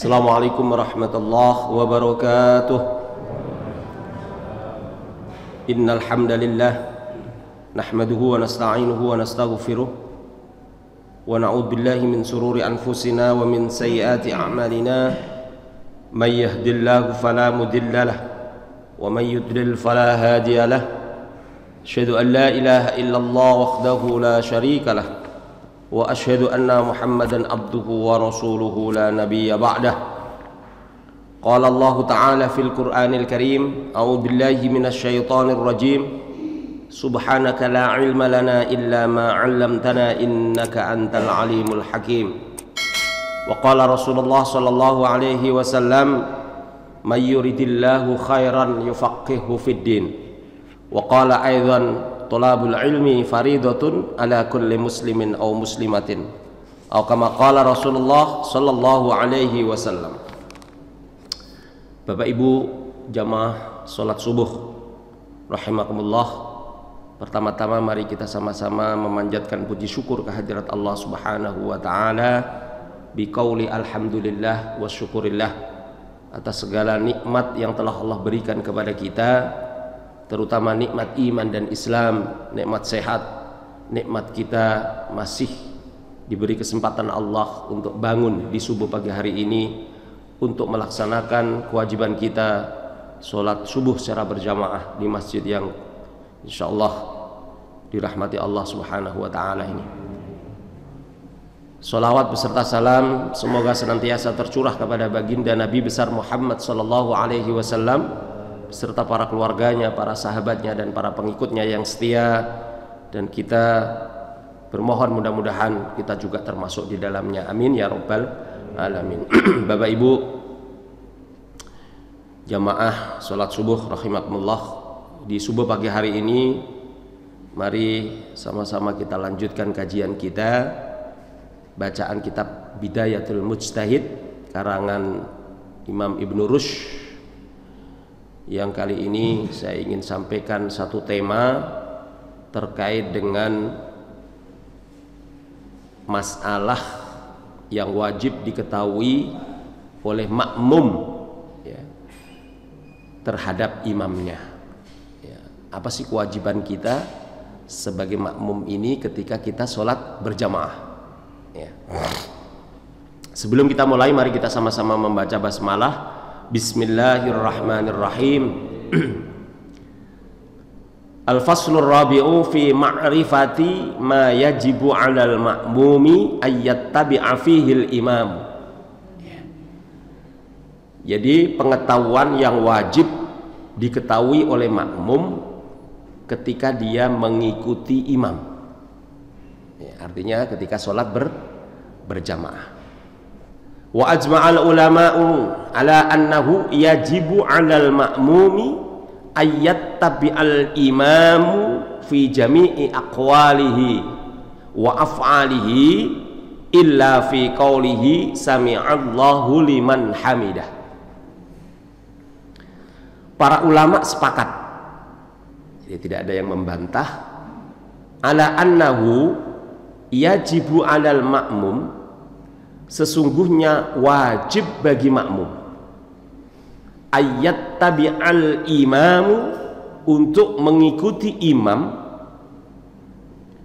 Assalamualaikum warahmatullahi wabarakatuh. Innal hamdalillah nahmaduhu wa nasta'inuhu wa nastaghfiruh wa na'udzu billahi min shururi anfusina wa min sayyiati a'malina. May yahdihillahu fala mudilla lahu wa may yudlil fala hadiya lahu. Asyhadu an la ilaha illallah wahdahu la syarika lahu wa asyhadu anna Muhammadan abduhu wa rasuluhu la nabiyya ba'dah. Qala Allah ta'ala fil Qur'anil Karim, a'udzu billahi minasy syaithanir rajim. Subhanaka la ilma lana illa ma 'allamtana innaka antal alimul hakim. Wa qala Rasulullah sallallahu alaihi wasallam, may yuridillahu khairan yufaqihuhu fid din. Wa qala aidan, thalabul ilmi faridatun ala kulli muslimin aw muslimatin, atau kama qala Rasulullah sallallahu alaihi wasallam. Bapak Ibu jamaah salat subuh rahimakumullah, pertama-tama mari kita sama-sama memanjatkan puji syukur kehadirat Allah Subhanahu wa taala biqauli alhamdulillah wa syukurillah atas segala nikmat yang telah Allah berikan kepada kita, terutama nikmat iman dan Islam, nikmat sehat, nikmat kita masih diberi kesempatan Allah untuk bangun di subuh pagi hari ini untuk melaksanakan kewajiban kita sholat subuh secara berjamaah di masjid yang insyaallah dirahmati Allah Subhanahu wa ta'ala ini. Sholawat beserta salam semoga senantiasa tercurah kepada baginda Nabi besar Muhammad sallallahu alaihi wasallam beserta para keluarganya, para sahabatnya dan para pengikutnya yang setia, dan kita bermohon mudah-mudahan kita juga termasuk di dalamnya, amin ya rabbal alamin. Bapak Ibu jamaah salat subuh rahimakumullah, di subuh pagi hari ini mari sama-sama kita lanjutkan kajian kita, bacaan kitab Bidayatul Mujtahid karangan Imam Ibnu Rushd, yang kali ini saya ingin sampaikan satu tema terkait dengan masalah yang wajib diketahui oleh makmum ya, terhadap imamnya ya. Apa sih kewajiban kita sebagai makmum ini ketika kita sholat berjamaah ya. Sebelum kita mulai, mari kita sama-sama membaca basmalah. Bismillahirrahmanirrahim. Al-faslur rabi'u fi ma'rifati ma yajibu 'alal ma'mumi ayyattabi'a fihil imam. Jadi pengetahuan yang wajib diketahui oleh makmum ketika dia mengikuti imam ya, artinya ketika sholat berjamaah. Wa ajma'al ulama'u ala annahu yajibu 'alal ma'mumi ayyattabi'al imamu fi jami'i aqwalihi wa af'alihi illa fi qawlihi sami'allahu liman hamidah. Para ulama sepakat, jadi tidak ada yang membantah, ala annahu yajibu 'alal ma'mum, sesungguhnya wajib bagi makmum ayyattabi'al imamu, untuk mengikuti imam,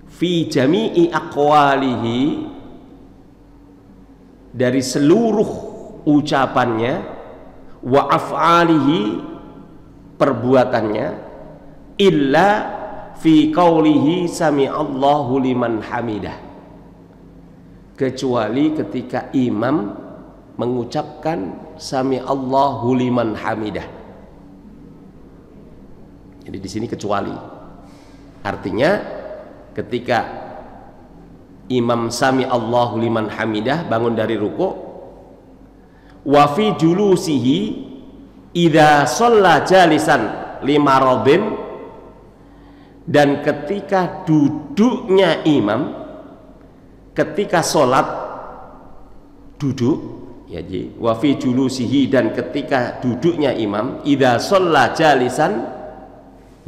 fi jami'i aqwalihi, dari seluruh ucapannya, wa af'alihi, perbuatannya, illa fi qawlihi sami'allahu liman hamidah, kecuali ketika imam mengucapkan sami'allahu liman hamidah. Jadi di sini kecuali, artinya ketika imam sami'allahu liman hamidah bangun dari ruku', wa fi julusihi idza shalla jalisan limaradin, dan ketika duduknya imam ketika sholat duduk ya, wa fi julusihi, dan ketika duduknya imam, idza shalla jalisan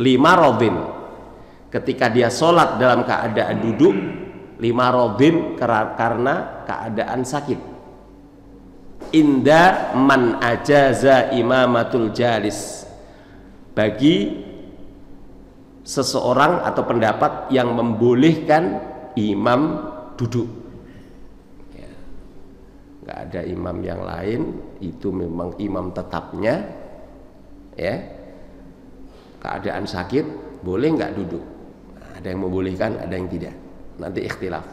limaradin, ketika dia sholat dalam keadaan duduk, limaradin karena keadaan sakit. inda man ajaza imamatul jalis, bagi seseorang atau pendapat yang membolehkan imam duduk. Ya. Nggak ada imam yang lain, itu memang imam tetapnya. Ya, keadaan sakit boleh nggak duduk? Ada yang membolehkan, ada yang tidak. Nanti ikhtilaf.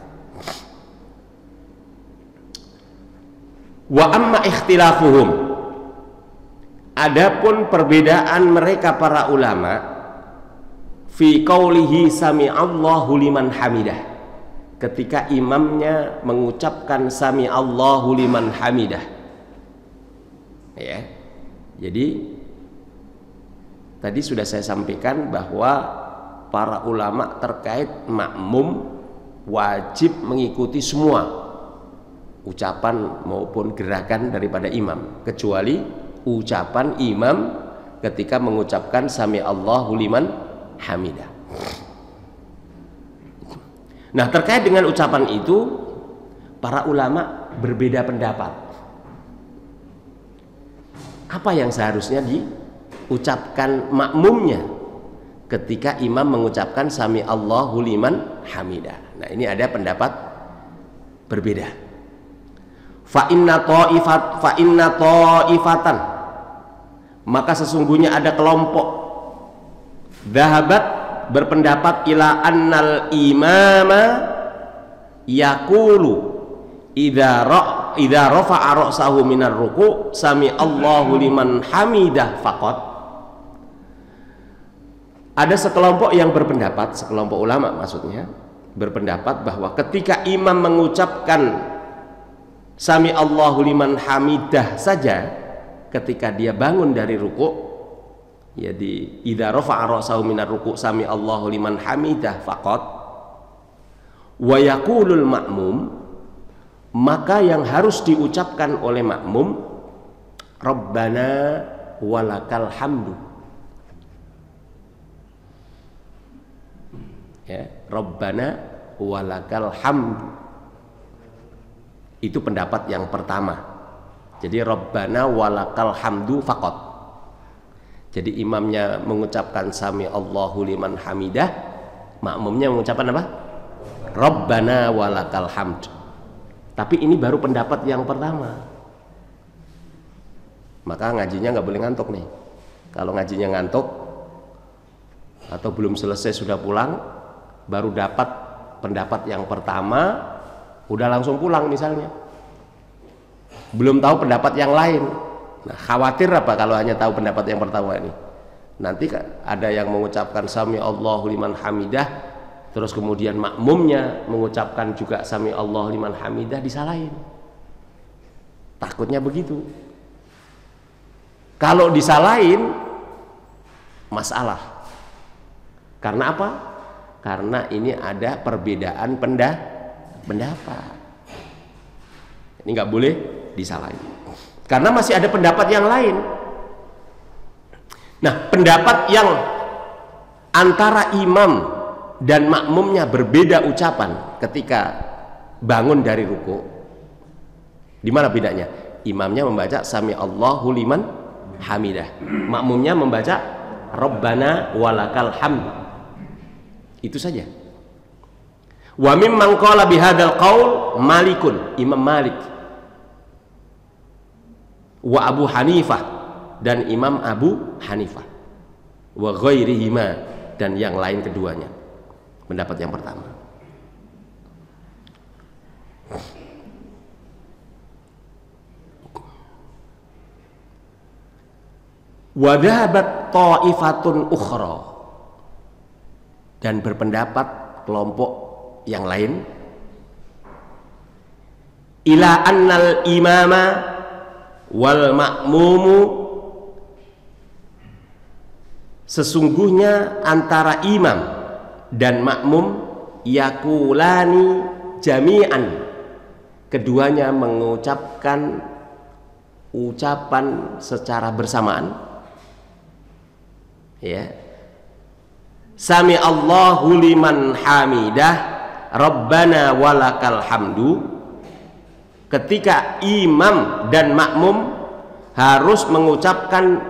Wa amma ikhtilafuhum, adapun perbedaan mereka para ulama fi qaulihi sami'allahu liman hamidah, ketika imamnya mengucapkan sami'allahu liman hamidah. Ya. Jadi tadi sudah saya sampaikan bahwa para ulama terkait makmum wajib mengikuti semua ucapan maupun gerakan daripada imam, kecuali ucapan imam ketika mengucapkan sami Allahu liman hamidah. Nah, terkait dengan ucapan itu para ulama berbeda pendapat. Apa yang seharusnya diucapkan makmumnya ketika imam mengucapkan sami Allahu liman hamidah? Nah, ini ada pendapat berbeda. Fa inna ta'ifatan, maka sesungguhnya ada kelompok dhahabat berpendapat ila annal imama yaqulu idza rafa'a ra'sahu minar ruku' sami Allahu liman hamidah faqat. Ada sekelompok yang berpendapat, sekelompok ulama maksudnya, berpendapat bahwa ketika imam mengucapkan sami Allahu liman hamidah saja, ketika dia bangun dari ruku', ya di idza rafa'a ra'sahu minar ruku' sami Allahu liman hamidah faqat, wa yaqulul ma'mum, maka yang harus diucapkan oleh makmum Rabbana walakal hamdu. Ya, Rabbana walakal hamdu. Itu pendapat yang pertama. Jadi Rabbana walakal hamdu faqat. Jadi imamnya mengucapkan sami Allahu liman hamidah, makmumnya mengucapkan apa? Rabbana walakal hamd. Tapi ini baru pendapat yang pertama. Maka ngajinya nggak boleh ngantuk nih. Kalau ngajinya ngantuk atau belum selesai sudah pulang, baru dapat pendapat yang pertama, udah langsung pulang misalnya, belum tahu pendapat yang lain. Nah, khawatir apa kalau hanya tahu pendapat yang pertama ini? Nanti ada yang mengucapkan sami Allahu liman hamidah, terus kemudian makmumnya mengucapkan juga sami Allahu liman hamidah, disalahin. Takutnya begitu. Kalau disalahin masalah. Karena apa? Karena ini ada perbedaan pendapat. Ini nggak boleh disalahin karena masih ada pendapat yang lain. Nah, pendapat yang antara imam dan makmumnya berbeda ucapan ketika bangun dari ruku, di mana bedanya? Imamnya membaca sami Allahu liman hamidah, makmumnya membaca Rabbana walakal hamd. Itu saja. Wa mimman qala bihadzal qaul Malikun, Imam Malik, wa Abu Hanifah, dan Imam Abu Hanifah, wa ghairihima, dan yang lain keduanya. Pendapat yang pertama. Wa dhahabat ta'ifatun ukhra, dan berpendapat kelompok yang lain ila annal imama wal ma'mumu, sesungguhnya antara imam dan makmum yakulani jami'an, keduanya mengucapkan ucapan secara bersamaan, ya, sami Allahu liman hamidah Rabbana walakal hamdu. ketika imam dan makmum harus mengucapkan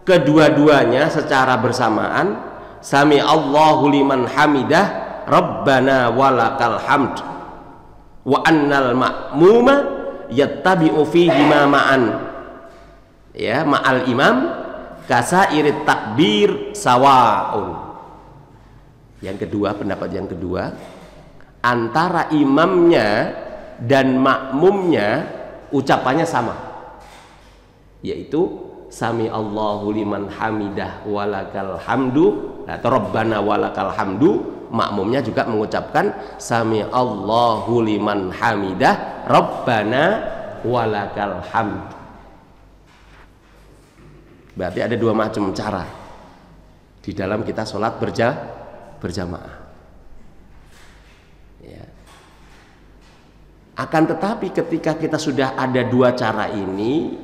kedua-duanya secara bersamaan, sami Allahu liman hamidah rabbana walakal hamd, wa annal ma'muma yattabi'u fihi ma ma'an, ya, ma'al imam kasairit takbir sawaun. Yang kedua, pendapat yang kedua, antara imamnya dan makmumnya ucapannya sama, yaitu sami Allahu liman hamidah walakal hamdu atau rabbana walakal hamdu. Makmumnya juga mengucapkan sami Allahu liman hamidah rabbana walakal hamdu. Berarti ada dua macam cara di dalam kita sholat berjamaah, ya. Akan tetapi ketika kita sudah ada dua cara ini,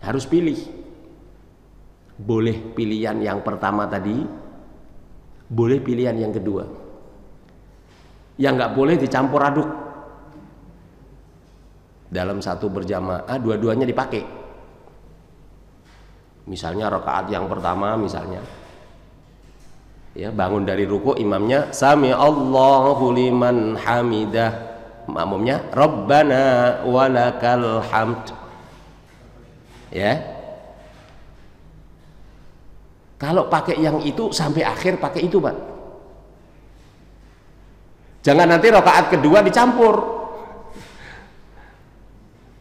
harus pilih. Boleh pilihan yang pertama tadi, boleh pilihan yang kedua. Yang nggak boleh dicampur aduk. Dalam satu berjamaah dua-duanya dipakai. Misalnya rakaat yang pertama, misalnya, ya, bangun dari ruku, imamnya sami Allahu liman hamidah, makmumnya rabbana walakal hamd, ya. Kalau pakai yang itu sampai akhir pakai itu, Pak. Jangan nanti rakaat kedua dicampur.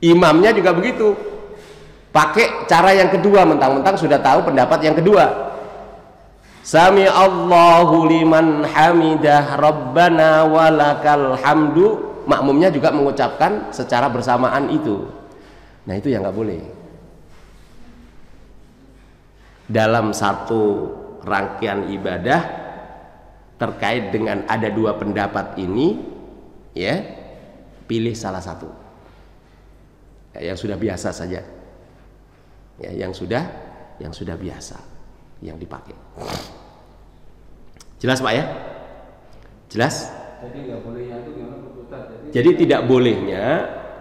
Imamnya juga begitu. Pakai cara yang kedua, mentang-mentang sudah tahu pendapat yang kedua. Sami Allahu liman hamidah rabbana walakal hamdu, makmumnya juga mengucapkan secara bersamaan itu. Nah, itu yang nggak boleh. Dalam satu rangkaian ibadah terkait dengan ada dua pendapat ini, ya, pilih salah satu, ya, yang sudah biasa saja, ya, yang sudah biasa yang dipakai. Jelas, Pak, ya? Jelas? Jadi nggak bolehnya itu gimana, Ustaz? Jadi tidak bolehnya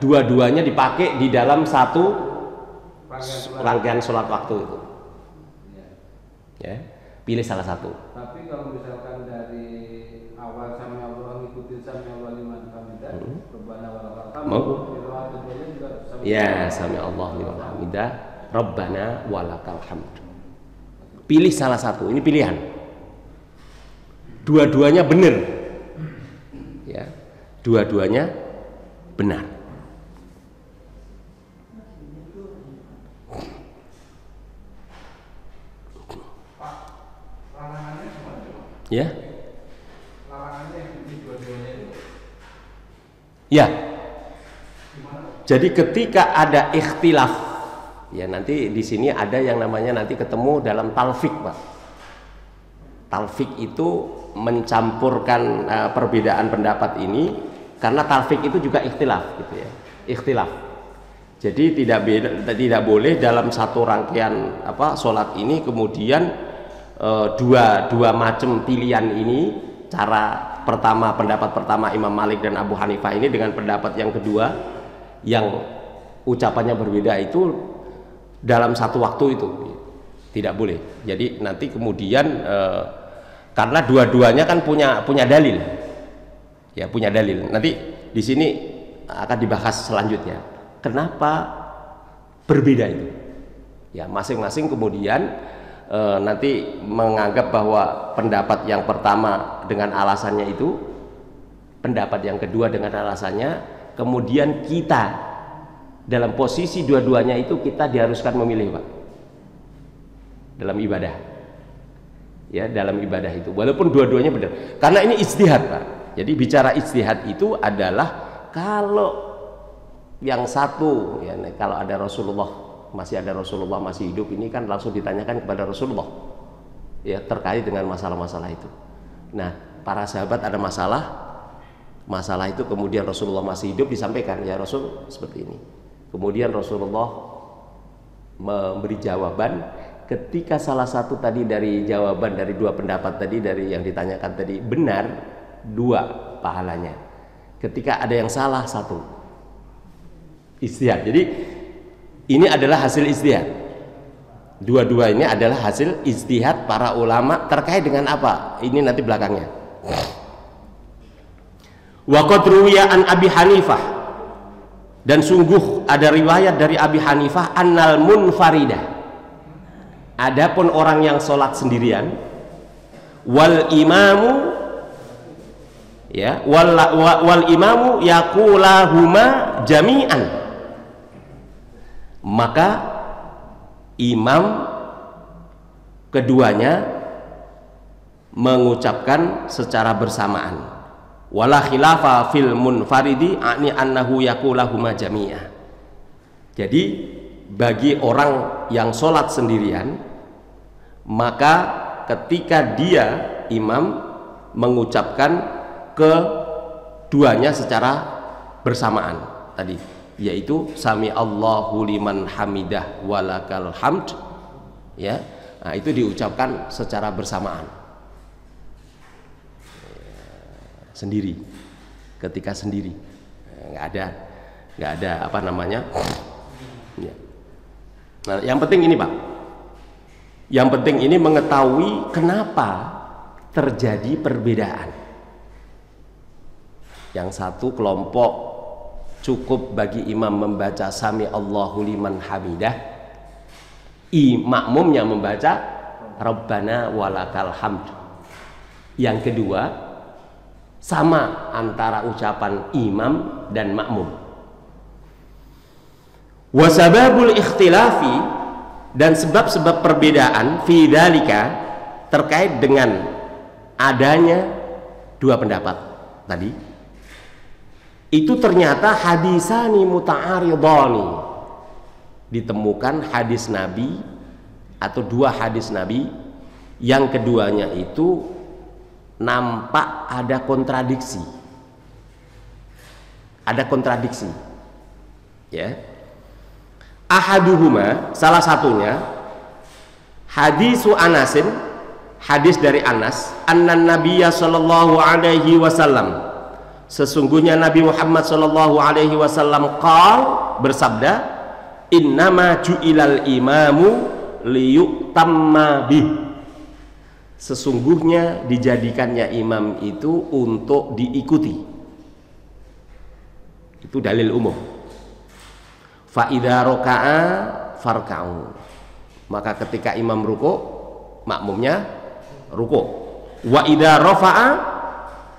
dua-duanya dipakai di dalam satu rangkaian sholat waktu itu. Ya, pilih salah satu. Tapi kalau misalkan dari awal sami Allah ngikutin sami Allah liman hamidah, rabbana walakal hamd. Ya, sami Allah liman hamidah, rabbana walakal hamd. Pilih salah satu. Ini pilihan. Dua-duanya benar. Ya, dua-duanya benar. Ya. Larangannya yang dua-duanya itu. Ya. Jadi ketika ada ikhtilaf, ya, nanti di sini ada yang namanya nanti ketemu dalam talfik, Pak. Talfik itu mencampurkan perbedaan pendapat ini, karena talfik itu juga ikhtilaf, gitu ya. Ikhtilaf. Jadi tidak boleh dalam satu rangkaian sholat ini kemudian dua macam pilihan ini, cara pertama, pendapat pertama Imam Malik dan Abu Hanifah ini dengan pendapat yang kedua yang ucapannya berbeda itu dalam satu waktu itu tidak boleh. Jadi nanti kemudian karena dua-duanya kan punya dalil, ya, punya dalil. Nanti di sini akan dibahas selanjutnya kenapa berbeda itu, ya, masing-masing kemudian nanti menganggap bahwa pendapat yang pertama dengan alasannya itu, pendapat yang kedua dengan alasannya, kemudian kita dalam posisi dua-duanya itu kita diharuskan memilih, Pak, dalam ibadah, ya, dalam ibadah itu walaupun dua-duanya benar, karena ini ijtihad, Pak. Jadi bicara ijtihad itu adalah kalau yang satu, ya, kalau ada Rasulullah, masih ada Rasulullah masih hidup, ini kan langsung ditanyakan kepada Rasulullah, ya, terkait dengan masalah-masalah itu. Nah, para sahabat ada masalah itu kemudian Rasulullah masih hidup, disampaikan, ya Rasul seperti ini. Kemudian Rasulullah memberi jawaban. Ketika salah satu tadi dari jawaban dari dua pendapat tadi, dari yang ditanyakan tadi benar, 2 pahalanya. Ketika ada yang salah, 1. Ijtihad. Jadi ini adalah hasil ijtihad. Dua-dua ini adalah hasil ijtihad para ulama terkait dengan apa? Ini nanti belakangnya. Wa qad ruwiya an Abi Hanifah, dan sungguh ada riwayat dari Abi Hanifah annal munfaridah, adapun orang yang sholat sendirian, wal imamu ya wal imamu yaqulahuma jami'an, maka imam keduanya mengucapkan secara bersamaan. Wala khilafa fil munfaridi ani annahu yaqulahuma jami'ah. Jadi bagi orang yang sholat sendirian, maka ketika dia imam mengucapkan keduanya secara bersamaan tadi, yaitu sami Allahu liman hamidah walakal hamd, ya, nah, itu diucapkan secara bersamaan sendiri, ketika sendiri, nggak ada apa namanya ya. Nah, yang penting ini Pak, yang penting ini mengetahui kenapa terjadi perbedaan. Yang satu kelompok cukup bagi imam membaca sami Allahu liman hamidah, makmumnya membaca Rabbana walakal hamd. Yang kedua, sama antara ucapan imam dan makmum. Wasababul ikhtilafi, dan sebab-sebab perbedaan fi dzalika, terkait dengan adanya dua pendapat tadi, itu ternyata hadisani muta'aridhani, ditemukan hadis Nabi atau dua hadis Nabi yang keduanya itu nampak ada kontradiksi, ya. Ahaduhuma, salah satunya hadisu Anasin, hadis dari Anas, annan nabiyya sallallahu alaihi wasallam, sesungguhnya Nabi Muhammad sallallahu alaihi wasallam bersabda, innama ju'ilal imamu liyutamma bih, sesungguhnya dijadikannya imam itu untuk diikuti. Itu dalil umum. Fa idza raka'a farka'u, maka ketika imam ruku, makmumnya ruku. Wa idza rafa'a,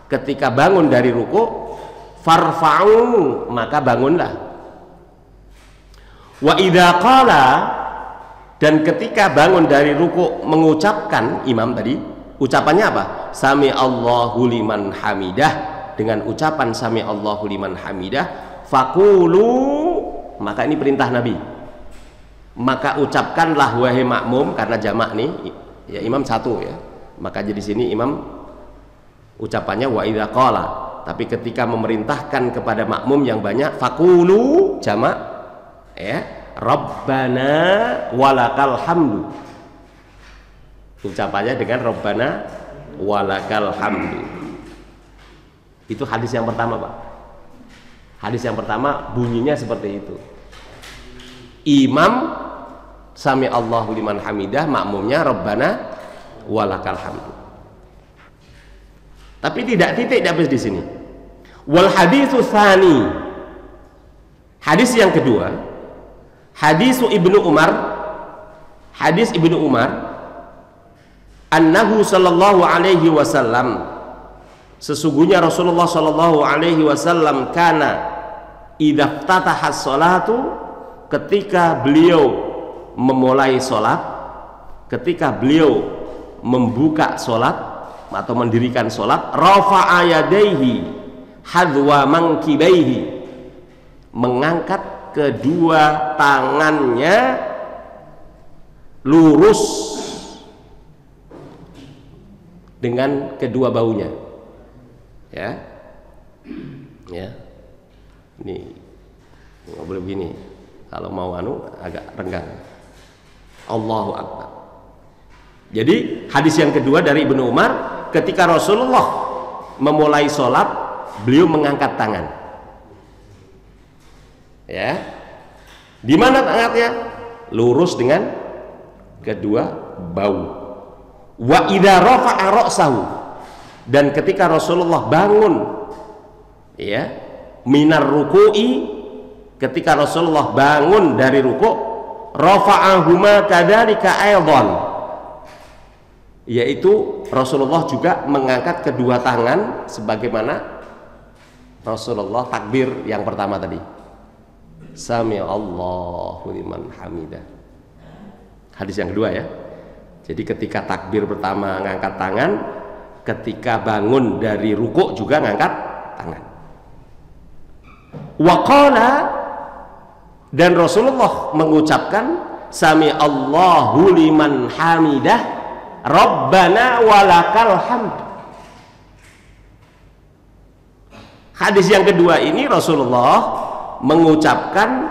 ketika bangun dari ruku, farfa'u, maka bangunlah. Wa idza qala, dan ketika bangun dari ruku mengucapkan, imam tadi ucapannya apa? Sami Allahu liman hamidah, dengan ucapan sami Allahu liman hamidah, faqulu, maka ini perintah Nabi, maka ucapkanlah wahai makmum, karena jamak nih ya, imam satu ya, maka jadi sini imam ucapannya wa idza qala, tapi ketika memerintahkan kepada makmum yang banyak, faqulu jamak ya, Rabbana walakal hamdu, ucapannya dengan Rabbana walakal hamdu. Itu hadis yang pertama Pak. Hadis yang pertama bunyinya seperti itu, imam sami Allahu liman hamidah, makmumnya Rabbana walakal hamdu. Tapi tidak titik habis di sini. Wal haditsu tsani, hadis yang kedua, hadis Ibnu Umar, hadis Ibnu Umar, annahu sallallahu alaihi wasallam, sesungguhnya Rasulullah sallallahu alaihi wasallam kana idza ftataha sholatu, ketika beliau memulai sholat, ketika beliau membuka sholat atau mendirikan sholat, rafa'a yadaihi hadwa mankibaihi, mengangkat kedua tangannya lurus dengan kedua bahunya, ya, ya. Ini nggak boleh begini, kalau mau agak renggang. Allahu Akbar. Jadi hadis yang kedua dari Ibnu Umar, ketika Rasulullah memulai sholat, beliau mengangkat tangan, Ya. Di mana tangannya? Lurus dengan kedua bahu. Wa idza rafa'a ra'sahu, dan ketika Rasulullah bangun ya minar ruku'i, ketika Rasulullah bangun dari ruku', rafa'ahuma kadzalika aidan, yaitu Rasulullah juga mengangkat kedua tangan sebagaimana Rasulullah takbir yang pertama tadi. Sami Allahu liman hamidah. Hadis yang kedua ya. Jadi ketika takbir pertama ngangkat tangan, ketika bangun dari rukuk juga ngangkat tangan. Wa qala, dan Rasulullah mengucapkan Sami Allahu liman hamidah Rabbana walakal hamd. Hadis yang kedua ini Rasulullah mengucapkan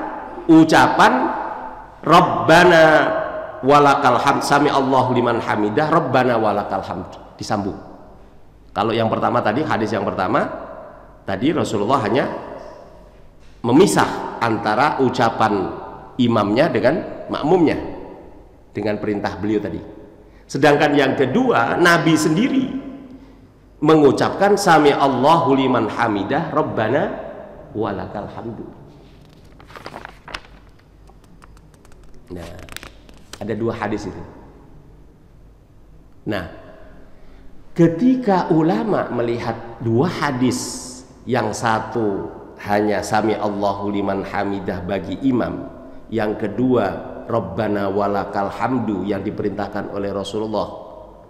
ucapan Rabbana walakal hamd, Sami Allahu liman hamidah Rabbana walakal hamd, disambung. Kalau yang pertama tadi, hadis yang pertama tadi Rasulullah hanya memisah antara ucapan imamnya dengan makmumnya dengan perintah beliau tadi. Sedangkan yang kedua, Nabi sendiri mengucapkan Sami Allahu liman hamidah Rabbana walakal hamdu. Nah, ada dua hadis itu. Nah, ketika ulama melihat dua hadis, yang satu hanya Sami Allahu liman hamidah bagi imam, yang kedua Rabbana walakal hamdu yang diperintahkan oleh Rasulullah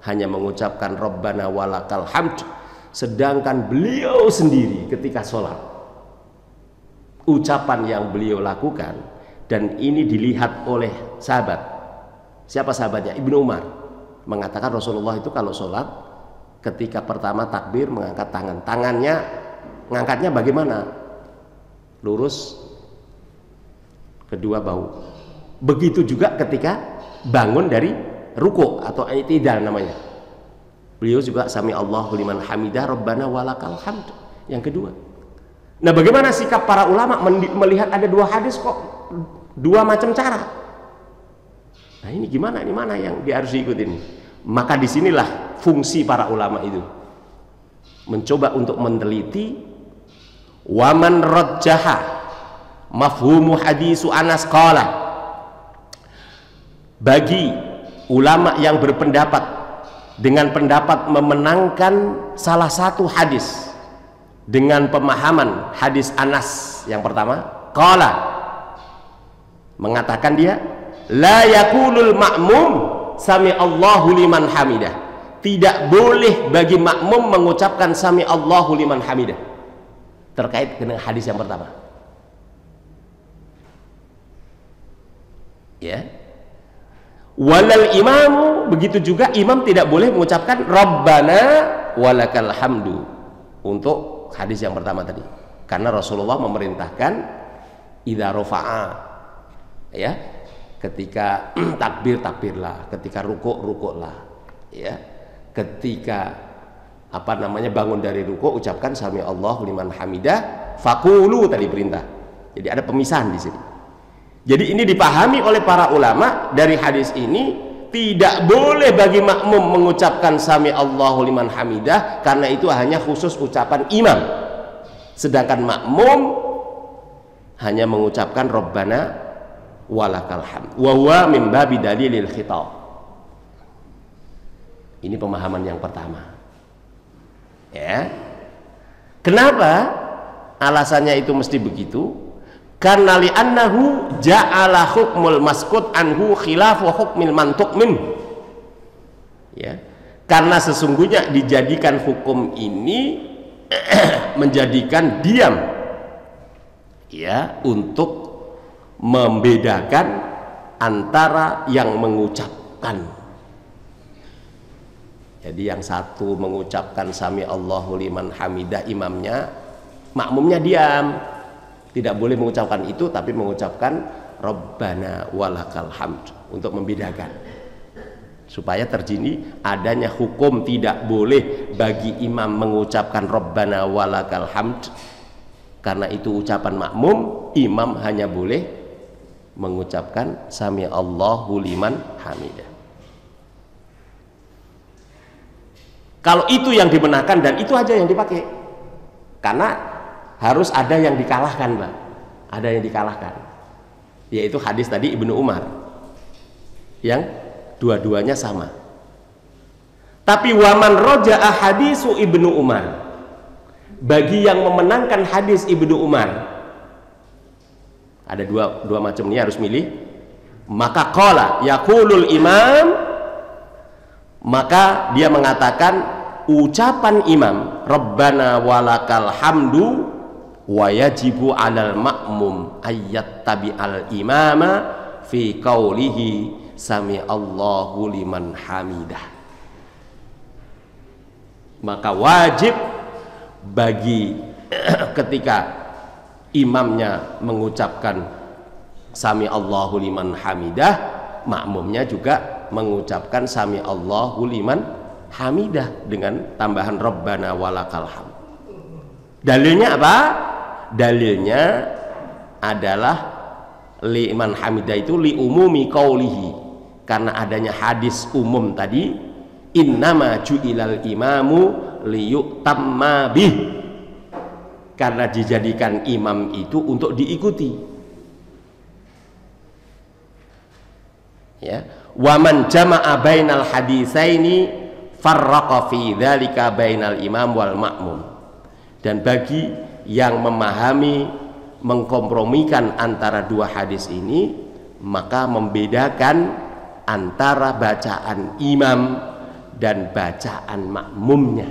hanya mengucapkan Rabbana walakal hamd, sedangkan beliau sendiri ketika sholat ucapan yang beliau lakukan, dan ini dilihat oleh sahabat. Siapa sahabatnya? Ibnu Umar mengatakan Rasulullah itu kalau sholat ketika pertama takbir mengangkat tangan, tangannya ngangkatnya bagaimana? Lurus kedua bahu. Begitu juga ketika bangun dari ruku atau i'tidal namanya, beliau juga Sami Allahu liman hamidah Rabbana walakal hamd yang kedua. Nah, bagaimana sikap para ulama melihat ada dua hadis kok dua macam cara? Nah, ini gimana? Ini mana yang harus diikutin? Maka disinilah fungsi para ulama itu, mencoba untuk meneliti waman rajjaha mafhumu hadisu Anas qala, bagi ulama yang berpendapat dengan pendapat memenangkan salah satu hadis dengan pemahaman hadis Anas yang pertama, qala, mengatakan dia la yakulul ma'mum Sami Allahu liman hamidah, tidak boleh bagi makmum mengucapkan Sami Allahu liman hamidah terkait dengan hadis yang pertama ya. Walal imamu, begitu juga imam tidak boleh mengucapkan Rabbana walakal hamdu untuk hadis yang pertama tadi, karena Rasulullah memerintahkan idza rafa'a ya, ketika takbir takbirlah, ketika rukuklah ya, ketika bangun dari rukuk ucapkan Sami Allahu liman hamidah faqulu, tadi perintah. Jadi ada pemisahan di sini. Jadi ini dipahami oleh para ulama dari hadis ini, tidak boleh bagi makmum mengucapkan Sami Allahu liman hamidah karena itu hanya khusus ucapan imam, sedangkan makmum hanya mengucapkan Rabbana walakal hamd wa huwa min babi dalilil khitab. Ini pemahaman yang pertama ya. Kenapa alasannya itu mesti begitu? Karena li'annahu ja'ala hukmul maskut anhu khilaf wa hukmil mantuq min ya, karena sesungguhnya dijadikan hukum ini menjadikan diam ya, untuk membedakan antara yang mengucapkan. Jadi yang satu mengucapkan Sami Allahu liman hamidah imamnya, makmumnya diam, tidak boleh mengucapkan itu, tapi mengucapkan Rabbana walakal hamd untuk membedakan, supaya terjadi adanya hukum tidak boleh bagi imam mengucapkan Rabbana walakal hamd karena itu ucapan makmum, imam hanya boleh mengucapkan sami Allahu liman hamidah. Kalau itu yang dibenarkan dan itu aja yang dipakai, karena harus ada yang dikalahkan, Pak. Ada yang dikalahkan, yaitu hadis tadi Ibnu Umar yang dua-duanya sama. Tapi waman roja'a hadisu Ibnu Umar, bagi yang memenangkan hadis Ibnu Umar, ada dua macam ini, harus milih. Maka qala yaqulul imam, maka dia mengatakan ucapan imam Rabbana walakal hamdu wa yajibu 'alal ma'mum ayyat tabi'al imama fi qaulihi sami Allahu liman hamidah. Maka wajib bagi ketika imamnya mengucapkan sami Allahu liman hamidah, makmumnya juga mengucapkan sami Allahu liman hamidah dengan tambahan Rabbana walakal hamd. Dalilnya apa? Dalilnya adalah liman hamidah itu li umumi qaulihi, karena adanya hadis umum tadi, innama ju'ilal imamu liyutamma bih, karena dijadikan imam itu untuk diikuti. Ya, waman jama'a bainal hadisaini farraqa fi dzalika bainal imam wal ma'mum, dan bagi yang memahami mengkompromikan antara dua hadis ini, maka membedakan antara bacaan imam dan bacaan makmumnya.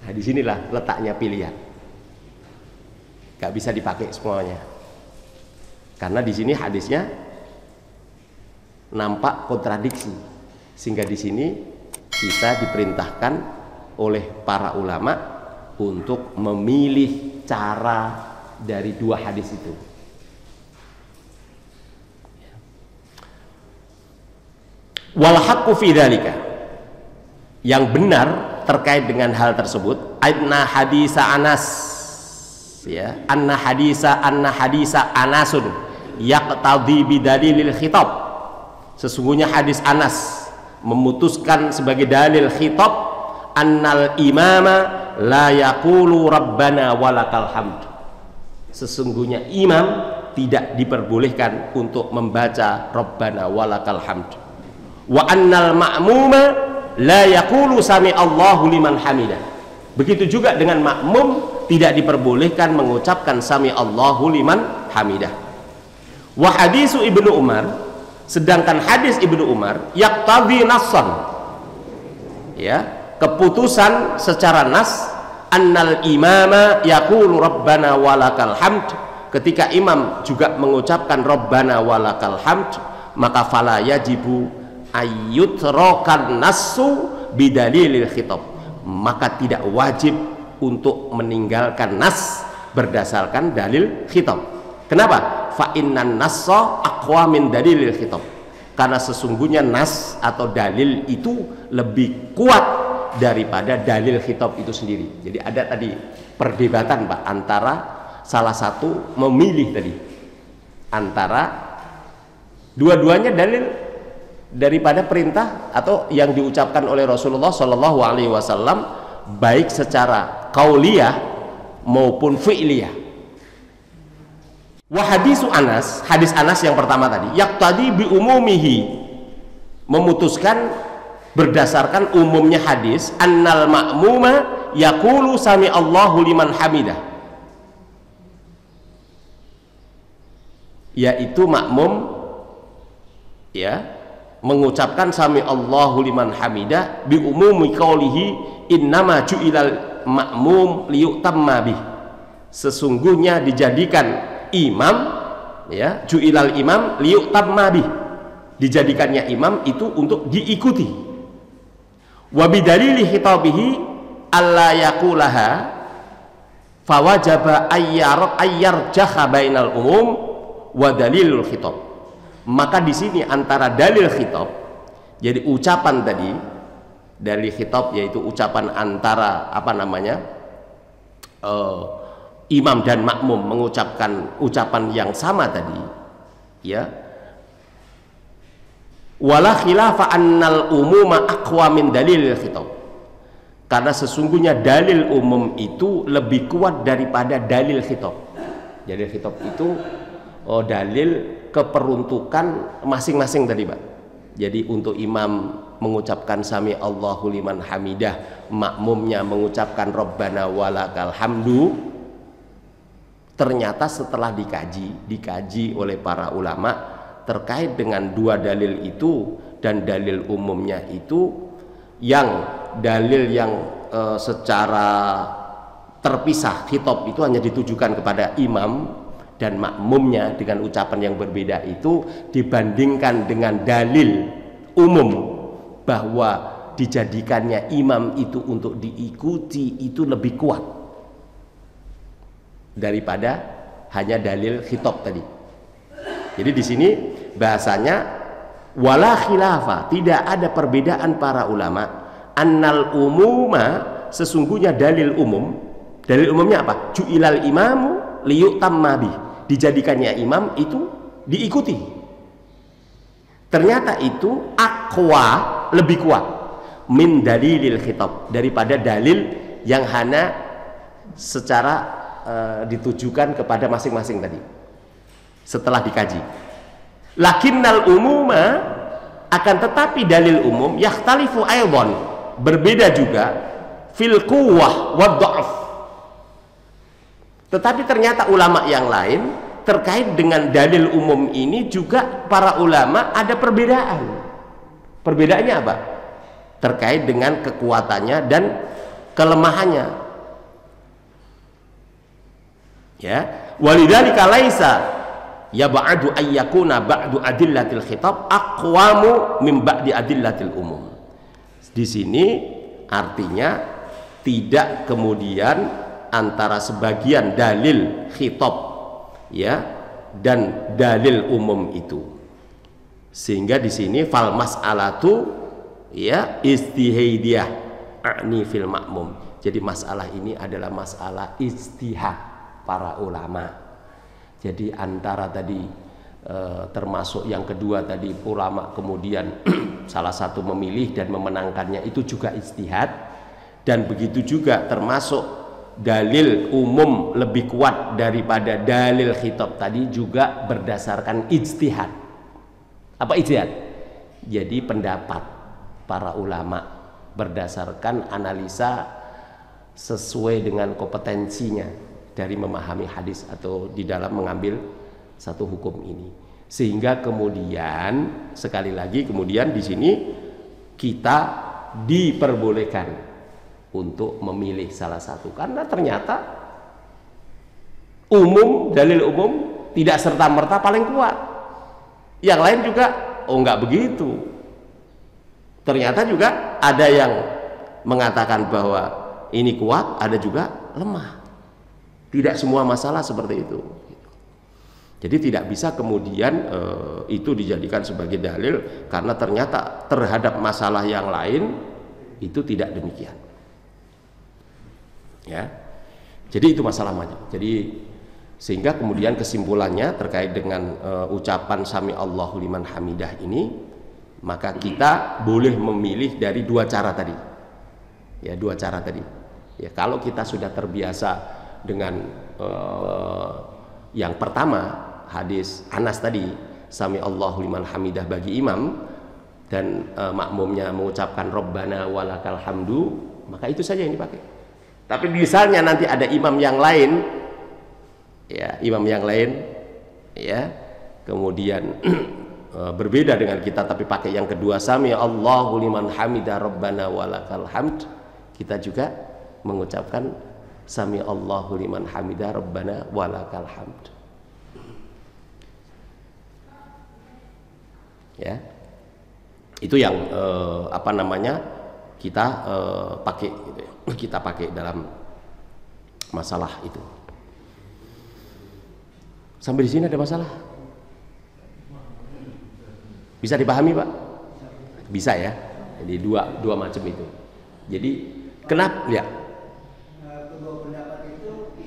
Nah, disinilah letaknya pilihan, gak bisa dipakai semuanya, karena di sini hadisnya nampak kontradiksi, sehingga di sini kita diperintahkan oleh para ulama untuk memilih cara dari dua hadis itu. Wal haqqu fi dzalika, yang benar terkait dengan hal tersebut, anna hadisa Anas, ya, anna hadisa Anasun yaqtadhi bidalilil khitab. Sesungguhnya hadis Anas memutuskan sebagai dalil khitab annal imama la yaqulu rabbana walakal hamd. Sesungguhnya imam tidak diperbolehkan untuk membaca rabbana walakal hamd. Wa annal ma'muma la yaqulu sami Allahu liman hamidah. Begitu juga dengan makmum tidak diperbolehkan mengucapkan sami Allahu liman hamidah. Wa hadisu Ibnu Umar, sedangkan hadis Ibnu Umar yaqtadhi nassan, ya, keputusan secara nas, annal imama yaqulu rabbana walakal hamd, ketika imam juga mengucapkan rabbana walakal hamd, maka fala yajibu ayyutrakan nassu bidalilil khitab, maka tidak wajib untuk meninggalkan nas berdasarkan dalil khitab. Kenapa? Fa innan nassa aqwa min dalilil khitab, karena sesungguhnya nas atau dalil itu lebih kuat daripada dalil khitab itu sendiri. Jadi ada tadi perdebatan, Pak, antara salah satu memilih tadi antara dua-duanya dalil daripada perintah atau yang diucapkan oleh Rasulullah Shallallahu Alaihi Wasallam, baik secara qauliyah maupun fi'liyah. Wa hadisu Anas, hadis Anas yang pertama tadi, yaqtadi bi umumihi, memutuskan berdasarkan umumnya hadis, annal ma'muma yaqulu sami Allahu liman hamidah, yaitu makmum, ya, mengucapkan sami Allahu liman hamidah bi umumi qaulihi innama ju'ilal ma'mum liyutamma bih, sesungguhnya dijadikan imam, ya, ju'ilal imam liyutamma bih, dijadikannya imam itu untuk diikuti. Wa bidalili khitabihi alla yaqulaha fawajaba ayyarjaha bainal umum wa dalilul khitab. Maka di sini antara dalil khitab, jadi ucapan tadi dalil khitab yaitu ucapan antara apa namanya imam dan makmum mengucapkan ucapan yang sama tadi, ya, wala khilafa annal umuma aqwa min dalil khitab, karena sesungguhnya dalil umum itu lebih kuat daripada dalil khitab. Dalil khitab itu dalil keperuntukan masing-masing tadi, Pak. Jadi untuk imam mengucapkan sami Allahu liman hamidah, makmumnya mengucapkan Rabbana walakal hamdu, ternyata setelah dikaji oleh para ulama terkait dengan dua dalil itu dan dalil umumnya itu, yang dalil yang secara terpisah khitab itu hanya ditujukan kepada imam dan makmumnya dengan ucapan yang berbeda itu, dibandingkan dengan dalil umum bahwa dijadikannya imam itu untuk diikuti itu lebih kuat daripada hanya dalil khitab tadi. Jadi di sini bahasanya wala khilafa, tidak ada perbedaan para ulama, annal umuma, sesungguhnya dalil umumnya apa? Ju'ilal imamu liyutamma bih, dijadikannya imam itu diikuti. Ternyata itu aqwa, lebih kuat min dalilil khitab, daripada dalil yang hanya secara ditujukan kepada masing-masing tadi setelah dikaji. Lakinnal umuma, akan tetapi dalil umum yakhtalifu aidan, berbeda juga fil quwwah wad dha'f. Tetapi ternyata ulama yang lain terkait dengan dalil umum ini juga para ulama ada perbedaan. Perbedaannya apa? Terkait dengan kekuatannya dan kelemahannya. Ya, walidzalika laisa yab'adu ayyakuna ba'du adillatil khitab aqwamu min ba'di adillatil umum. Di sini artinya tidak kemudian antara sebagian dalil khitab, ya, dan dalil umum itu, sehingga di sini fal mas'alatu, ya, istihadiyah a'ni fil makmum. Jadi masalah ini adalah masalah istihad para ulama. Jadi antara tadi termasuk yang kedua tadi, ulama kemudian salah satu memilih dan memenangkannya, itu juga istihad. Dan begitu juga termasuk dalil umum lebih kuat daripada dalil khitab tadi juga berdasarkan ijtihad. Apa ijtihad? Jadi pendapat para ulama berdasarkan analisa sesuai dengan kompetensinya dari memahami hadis atau di dalam mengambil satu hukum ini. Sehingga kemudian sekali lagi kemudian di sini kita diperbolehkan untuk memilih salah satu, karena ternyata dalil umum tidak serta-merta paling kuat. Yang lain juga enggak begitu. Ternyata juga ada yang mengatakan bahwa ini kuat, ada juga lemah. Tidak semua masalah seperti itu. Jadi tidak bisa kemudian itu dijadikan sebagai dalil, karena ternyata terhadap masalah yang lain itu tidak demikian. Ya, jadi itu masalahnya. Jadi sehingga kemudian kesimpulannya terkait dengan ucapan sami Allahu liman hamidah ini, maka kita boleh memilih dari dua cara tadi. Ya, dua cara tadi. Ya, kalau kita sudah terbiasa dengan yang pertama, hadis Anas tadi, sami Allahu liman hamidah bagi imam dan makmumnya mengucapkan Rabbana walakal hamdu, maka itu saja yang dipakai. Tapi misalnya nanti ada imam yang lain, ya, kemudian berbeda dengan kita tapi pakai yang kedua, sami Allahu liman hamidah Rabbana walakal hamd, kita juga mengucapkan sami Allahu liman hamidah Rabbana walakal hamd. Ya, itu yang kita pakai gitu ya. Kita pakai dalam masalah itu. Sampai di sini ada masalah? Bisa dipahami, Pak? Bisa ya. Jadi dua macam itu. Jadi kenapa ya? Kedua pendapat itu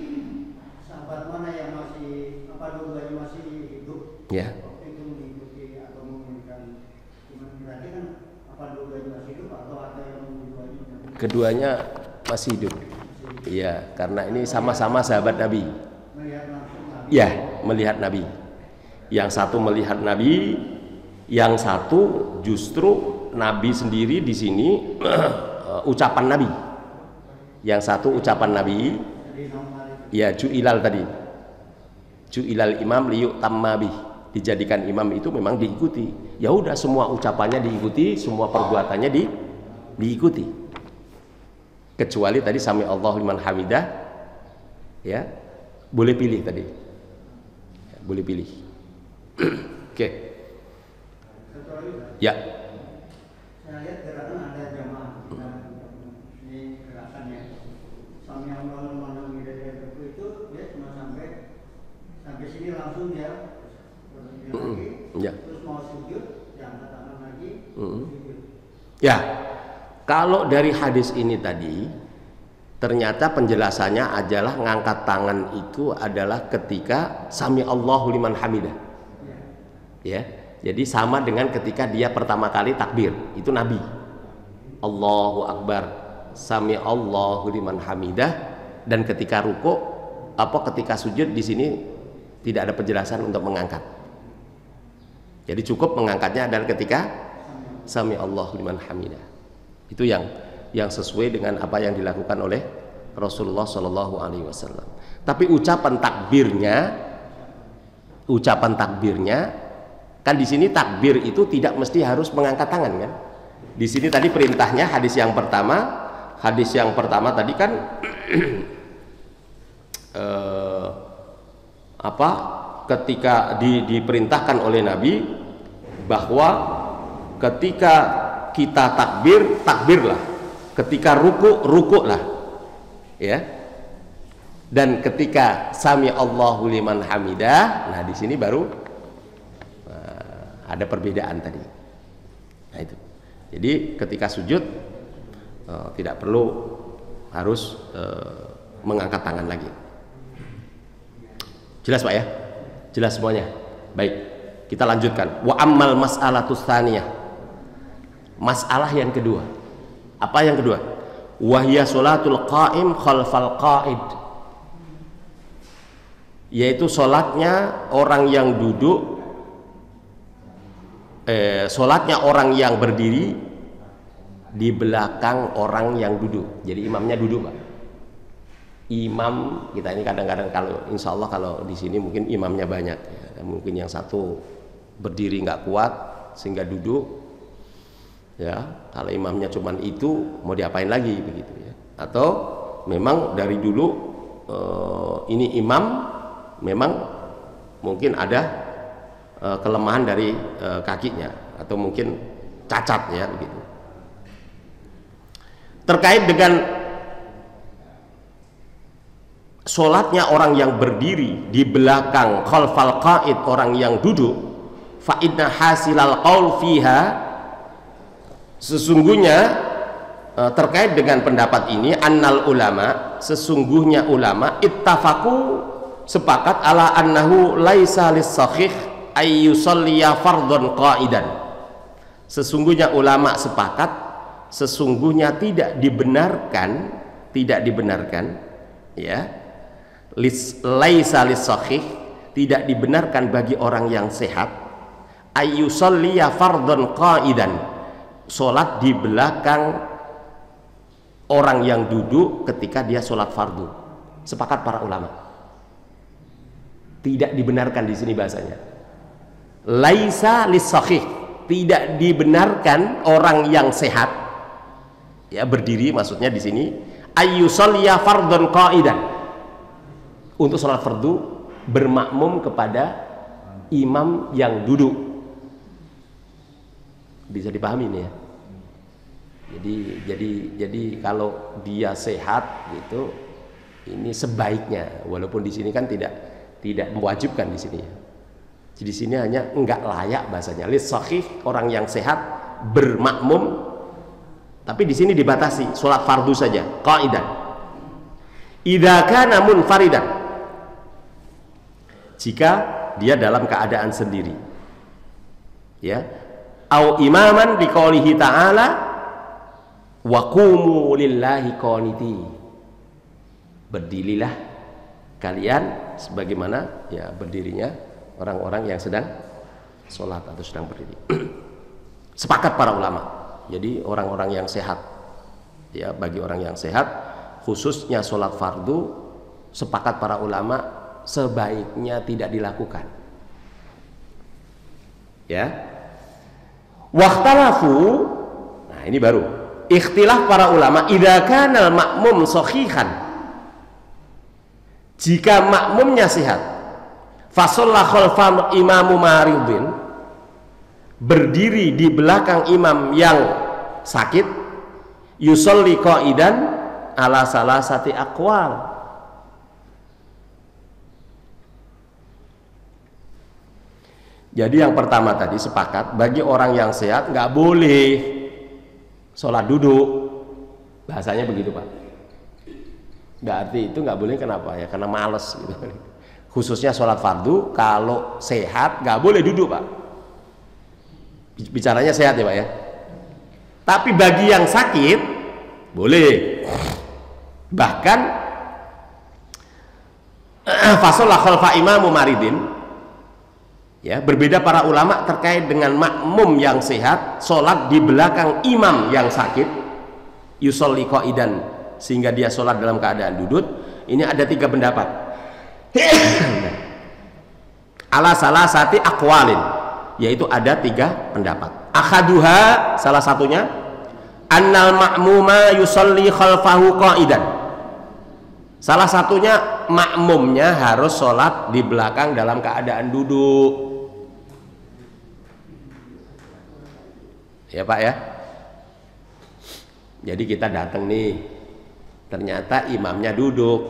Ya. Waktu itu mengikuti atau memberikan iman berarti kan apa dua-duanya masih hidup atau ada yang dua-duanya? Keduanya masih hidup. Iya, karena ini sama-sama sahabat Nabi. Melihat langsung Nabi. Ya, melihat Nabi. Yang satu melihat Nabi, yang satu justru Nabi sendiri di sini ucapan Nabi. Yang satu ucapan Nabi. Ya, ju'ilal tadi. Ju'ilal imam liyuk tammabi. Dijadikan imam itu memang diikuti. Ya udah, semua ucapannya diikuti, semua perbuatannya diikuti. Kecuali tadi sami Allahu liman hamidah, ya boleh pilih tadi, ya, boleh pilih. Oke. Ya. Saya lihat gerakan ada jamaah ini gerakannya sami Allahu liman hamidah itu dia cuma sampai sini langsung dia lagi, ya. Terus mau sujud, yang tangan lagi, sujud. Ya. Kalau dari hadis ini tadi, ternyata penjelasannya adalah ngangkat tangan itu adalah ketika sami Allahu liman hamidah. Ya, jadi sama dengan ketika dia pertama kali takbir, itu Nabi. Allahu Akbar, sami Allahu liman hamidah, dan ketika ruku ketika sujud di sini tidak ada penjelasan untuk mengangkat. Jadi cukup mengangkatnya adalah ketika sami Allahu liman hamidah. Itu yang sesuai dengan apa yang dilakukan oleh Rasulullah Shallallahu Alaihi Wasallam. Tapi ucapan takbirnya kan di sini takbir itu tidak mesti harus mengangkat tangan kan? Di sini tadi perintahnya hadis yang pertama tadi kan ketika diperintahkan oleh Nabi bahwa ketika kita takbirlah, ketika rukuklah, ya. Dan ketika sami Allahu liman hamidah, nah di sini baru ada perbedaan tadi. Nah itu. Jadi ketika sujud tidak perlu harus mengangkat tangan lagi. Jelas Pak ya? Jelas semuanya. Baik, kita lanjutkan. Wa ammal mas'alatus tsaniyah. Masalah yang kedua. Apa yang kedua? Wahya sholatul qaim khalfal qaid. Yaitu sholatnya orang yang duduk, sholatnya orang yang berdiri di belakang orang yang duduk. Jadi imamnya duduk Pak. Imam kita ini kadang-kadang kalau insya Allah kalau di sini mungkin imamnya banyak, ya. Mungkin yang satu berdiri nggak kuat sehingga duduk. Ya, kalau imamnya cuman itu mau diapain lagi begitu ya? Atau memang dari dulu ini imam memang mungkin ada kelemahan dari kakinya atau mungkin cacat ya begitu. Terkait dengan sholatnya orang yang berdiri di belakang khalfal qaid, orang yang duduk, fa inna hasilal qaul fiha, sesungguhnya terkait dengan pendapat ini annal ulama, sesungguhnya ulama ittafaqu, sepakat ala annahu laisa lis-sahih ay yusalliya fardhon qa'idan. Sesungguhnya ulama sepakat, sesungguhnya tidak dibenarkan ya, laisa lis-sahih, tidak dibenarkan bagi orang yang sehat ay yusalliya fardhon qa'idan, sholat di belakang orang yang duduk ketika dia sholat fardu. Sepakat para ulama, tidak dibenarkan di sini bahasanya. Laisa lis-sahih, tidak dibenarkan orang yang sehat, ya berdiri maksudnya di sini, ayyusalliya fardhon qa'idan, untuk sholat fardu bermakmum kepada imam yang duduk. Bisa dipahami ini ya. Jadi kalau dia sehat gitu, ini sebaiknya, walaupun di sini kan tidak mewajibkan di sini ya. Jadi di sini hanya enggak layak bahasanya. Lis-sahih, orang yang sehat bermakmum, tapi di sini dibatasi sholat fardu saja, qaidan. Idza kana munfaridan, jika dia dalam keadaan sendiri. Ya. Au imaman biqaulihi ta'ala wa qumu lillahi qaniti. Berdirilah kalian sebagaimana ya berdirinya orang-orang yang sedang sholat atau sedang berdiri. Sepakat para ulama. Jadi orang-orang yang sehat, ya bagi orang yang sehat, khususnya sholat fardu, sepakat para ulama sebaiknya tidak dilakukan. Ya. Waktalafu, nah ini baru. Ikhtilaf para ulama idza kana al-ma'mum sahihan. Jika makmumnya sehat, fasalla khalfal imamu maridin, berdiri di belakang imam yang sakit, yusolli qaidan ala salasati aqwal. Jadi yang pertama tadi sepakat bagi orang yang sehat nggak boleh sholat duduk, bahasanya begitu Pak. Nggak arti itu nggak boleh, kenapa ya? Karena males gitu. Khususnya sholat fardu kalau sehat nggak boleh duduk Pak. Bicaranya sehat ya Pak ya. Tapi bagi yang sakit boleh. Bahkan fasolah khalfa imamu maridin, ya berbeda para ulama terkait dengan makmum yang sehat sholat di belakang imam yang sakit, yusolli qaidan, sehingga dia sholat dalam keadaan duduk. Ini ada 3 pendapat. Ala salasati aqwalin, yaitu ada 3 pendapat. Akhaduha, salah satunya annal ma'muma yusolli khalfahu qaidan. Salah satunya makmumnya harus sholat di belakang dalam keadaan duduk. Ya Pak ya. Jadi kita datang nih, ternyata imamnya duduk,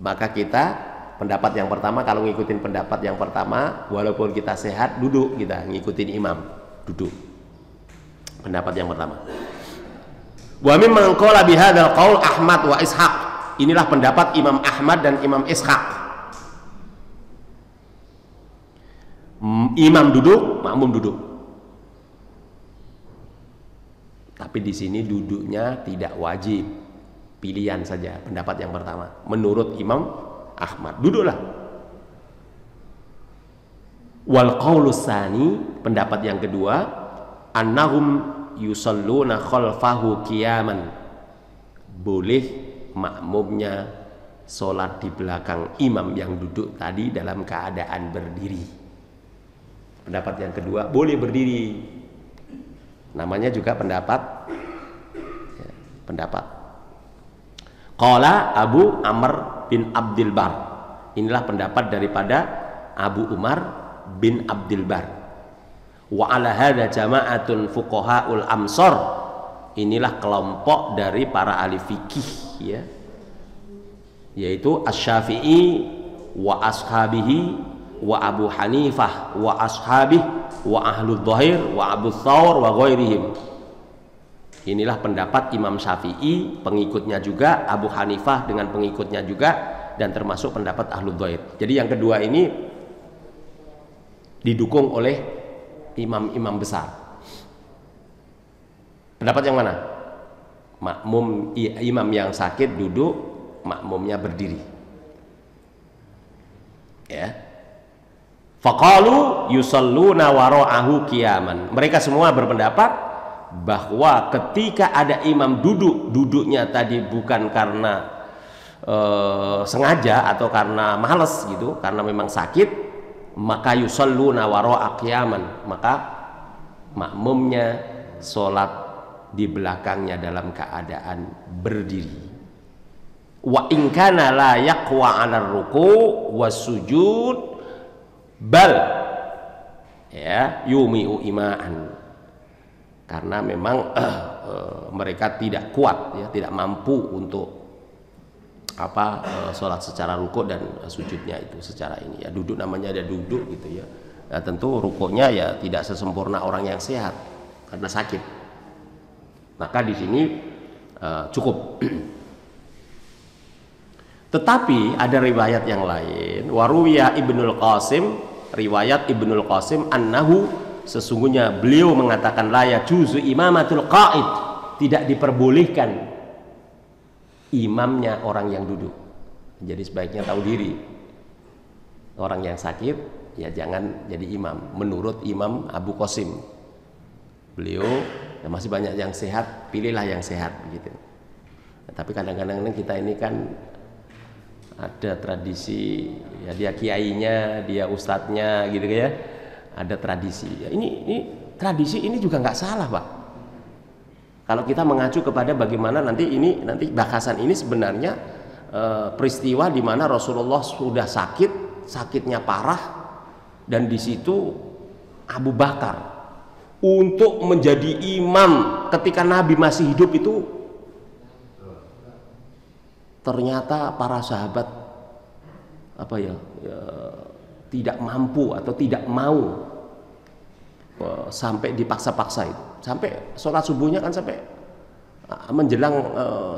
maka kita pendapat yang pertama, kalau ngikutin pendapat yang pertama, walaupun kita sehat duduk, kita ngikutin imam duduk. Pendapat yang pertama. Wa mimman qala bihadzal qaul Ahmad wa Ishaq. Inilah pendapat Imam Ahmad dan Imam Ishaq. Imam duduk, makmum duduk. Tapi di sini duduknya tidak wajib, pilihan saja. Pendapat yang pertama menurut Imam Ahmad, duduklah. Wal qaulus tsani, pendapat yang kedua, annahum yusalluna khalfahu qiyaman, boleh makmumnya sholat di belakang imam yang duduk tadi dalam keadaan berdiri. Pendapat yang kedua, boleh berdiri. Namanya juga pendapat ya, pendapat. Qala Abu Amr bin Abdul Bar. Inilah pendapat daripada Abu Umar bin Abdul Bar. Wa ala hadza jama'atun fuqahaul amsar. Inilah kelompok dari para ahli fikih ya. Yaitu Asy-Syafi'i wa ashabihi wa Abu Hanifah wa ashabih wa ahlul dhahir wa Abu Thawr wa ghairihim. Inilah pendapat Imam Syafi'i, pengikutnya juga Abu Hanifah dengan pengikutnya juga, dan termasuk pendapat ahlul dhahir. Jadi yang kedua ini didukung oleh imam-imam besar. Pendapat yang mana? Makmum, imam yang sakit duduk, makmumnya berdiri. Ya. Faqalu yusalluna wara'ahu qiyaman. Mereka semua berpendapat bahwa ketika ada imam duduk, duduknya tadi bukan karena sengaja atau karena malas gitu, karena memang sakit, maka yusalluna wara'a qiyaman, maka makmumnya sholat di belakangnya dalam keadaan berdiri. Wa in kana la yaqwa 'ala ruku' wasujud bal ya yumi'u ima'an, karena memang mereka tidak kuat ya, tidak mampu untuk sholat secara rukuk dan sujudnya itu secara ini ya. Duduk namanya ada duduk gitu ya. Nah, tentu rukuknya ya tidak sesempurna orang yang sehat karena sakit. Maka di sini cukup. Tetapi ada riwayat yang lain, Waruwiya Ibnul Qasim, riwayat Ibnul Qasim annahu, sesungguhnya beliau mengatakan la yajuzu imamatul qa'id, tidak diperbolehkan imamnya orang yang duduk. Jadi sebaiknya tahu diri. Orang yang sakit ya jangan jadi imam. Menurut Imam Abu Qasim, beliau ya masih banyak yang sehat, pilihlah yang sehat gitu. Nah, tapi kadang-kadang kita ini kan ada tradisi ya, dia kiainya, dia ustadznya gitu ya, ada tradisi ya, ini tradisi ini juga nggak salah Pak, kalau kita mengacu kepada bagaimana nanti bahasan ini sebenarnya peristiwa di mana Rasulullah sudah sakitnya parah, dan di situ Abu Bakar untuk menjadi imam ketika Nabi masih hidup itu ternyata para sahabat tidak mampu atau tidak mau, sampai dipaksa-paksa itu, sampai sholat subuhnya kan sampai menjelang